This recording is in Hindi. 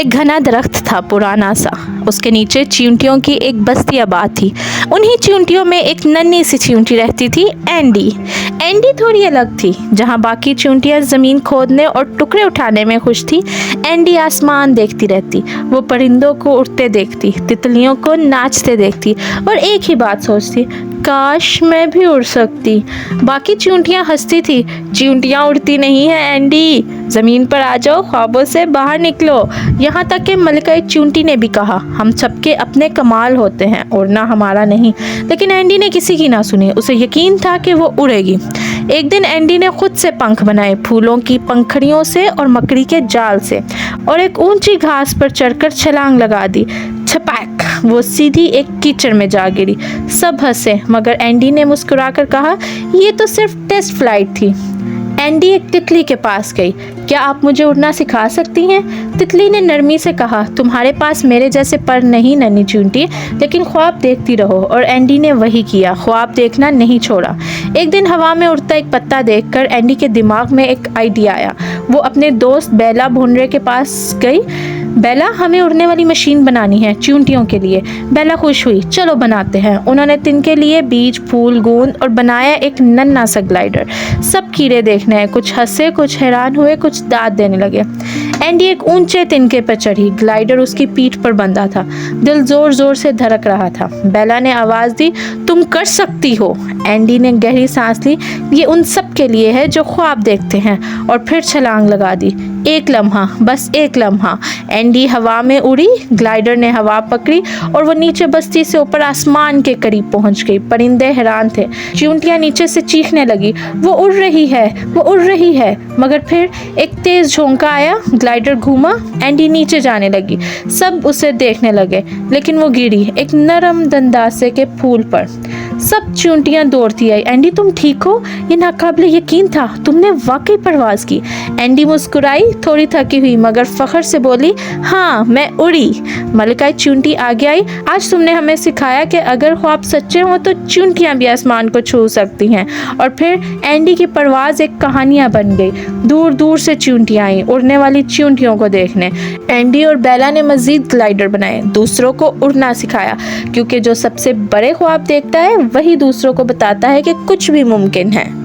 एक घना दरख्त था पुराना सा, उसके नीचे चींटियों की एक बस्ती आबाद थी। उन्हीं चींटियों में एक नन्ही सी चींटी रहती थी, एंडी। एंडी थोड़ी अलग थी। जहाँ बाकी चींटियाँ ज़मीन खोदने और टुकड़े उठाने में खुश थी, एंडी आसमान देखती रहती। वो परिंदों को उड़ते देखती, तितलियों को नाचते देखती और एक ही बात सोचती, काश मैं भी उड़ सकती। बाकी चींटियाँ हंसती थी, चींटियाँ उड़ती नहीं है एंडी, ज़मीन पर आ जाओ, ख्वाबों से बाहर निकलो। यहाँ तक कि मलका चींटी ने भी कहा, हम सबके अपने कमाल होते हैं, उड़ना हमारा नहीं। लेकिन एंडी ने किसी की ना सुनी। उसे यकीन था कि वो उड़ेगी। एक दिन एंडी ने खुद से पंख बनाए, फूलों की पंखड़ियों से और मकड़ी के जाल से, और एक ऊंची घास पर चढ़कर छलांग लगा दी। छपैक, वो सीधी एक कीचड़ में जा गिरी। सब हंसे, मगर एंडी ने मुस्कुराकर कहा, ये तो सिर्फ टेस्ट फ्लाइट थी। एंडी एक तितली के पास गई। क्या आप मुझे उड़ना सिखा सकती हैं? तितली ने नरमी से कहा, तुम्हारे पास मेरे जैसे पर नहीं नन्ही चींटी, लेकिन ख्वाब देखती रहो। और एंडी ने वही किया, ख्वाब देखना नहीं छोड़ा। एक दिन हवा में उड़ता एक पत्ता देखकर एंडी के दिमाग में एक आइडिया आया। वो अपने दोस्त बेला भुनरे के पास गई। बेला, हमें उड़ने वाली मशीन बनानी है चींटियों के लिए। बेला खुश हुई, चलो बनाते हैं। उन्होंने तिनके लिए बीज, फूल, गोंद और बनाया एक नन्हा सा ग्लाइडर। सब कीड़े देखने आए, कुछ हंसे, कुछ हैरान हुए, कुछ दाद देने लगे। एंडी एक ऊंचे तिनके पर चढ़ी, ग्लाइडर उसकी पीठ पर बंधा था। दिल जोर जोर से धड़क रहा था। बेला ने आवाज दी, तुम कर सकती हो। एंडी ने गहरी सांस ली, ये उन सब के लिए है जो ख्वाब देखते हैं, और फिर छलांग लगा दी। एक लम्हा, बस एक लम्हा। एंडी हवा में उड़ी, ग्लाइडर ने हवा पकड़ी और वो नीचे बस्ती से ऊपर आसमान के करीब पहुंच गई। परिंदे हैरान थे, चींटियां नीचे से चीखने लगी, वो उड़ रही है, वो उड़ रही है। मगर फिर एक तेज झोंका आया, ग्लाइडर घूमा, एंडी नीचे जाने लगी। सब उसे देखने लगे, लेकिन वो गिरी एक नरम दंदासे के फूल पर। सब चींटियां दौड़ती आई, एंडी तुम ठीक हो? ये नाकाबिले यकीन था, तुमने वाकई परवाज की। एंडी मुस्कुराई, थोड़ी थकी हुई, मगर फख्र से बोली, हाँ मैं उड़ी। मलका चींटी आगे आई, आज तुमने हमें सिखाया कि अगर ख्वाब सच्चे हों तो चींटियां भी आसमान को छू सकती हैं। और फिर एंडी की परवाज एक कहानियां बन गई। दूर दूर से चींटियां आई उड़ने वाली चींटियों को देखने। एंडी और बेला ने मजीद ग्लाइडर बनाए, दूसरों को उड़ना सिखाया, क्योंकि जो सबसे बड़े ख्वाब देखता है वही दूसरों को बताता है कि कुछ भी मुमकिन है।